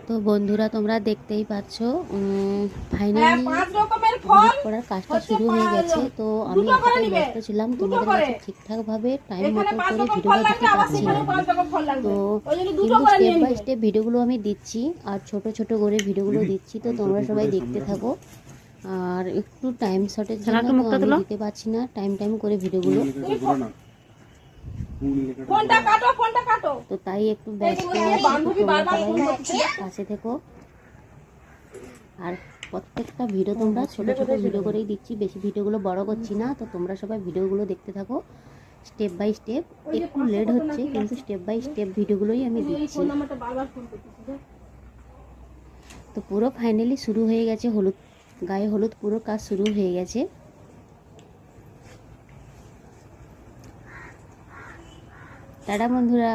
তো বন্ধুরা তোমরা দেখতেই পাচ্ছ ফাইনালি হলুদ করার কাজটা শুরু হয়ে গেছে। তো আমি এতটাই ব্যস্ত ছিলাম তোমাদের কাছে ঠিকঠাকভাবে টাইম মতো করে ভিডিওটা দিতে পারছি না। তো কিন্তু স্টেপ বাই স্টেপ ভিডিওগুলো আমি দিচ্ছি আর ছোট ছোট করে ভিডিওগুলো দিচ্ছি। তো তোমরা সবাই দেখতে থাকো। আর একটু টাইম শর্টের জন্য তো আমি দিতে পারছি না টাইম করে ভিডিওগুলো। তো তাই একটু ব্যস্ত পাশে থেকো। আর প্রত্যেকটা ভিডিও তোমরা ছোট ছোট ভিডিও করেই দিচ্ছি, বেশি ভিডিওগুলো বড় করছি না। তো তোমরা সবাই ভিডিওগুলো দেখতে থাকো স্টেপ বাই স্টেপ। একটু লেট হচ্ছে কিন্তু স্টেপ বাই স্টেপ ভিডিওগুলোই আমি দিচ্ছি। তো পুরো ফাইনালি শুরু হয়ে গেছে, হলুদ গায়ে হলুদ পুরো কাজ শুরু হয়ে গেছে। টাটা বন্ধুরা।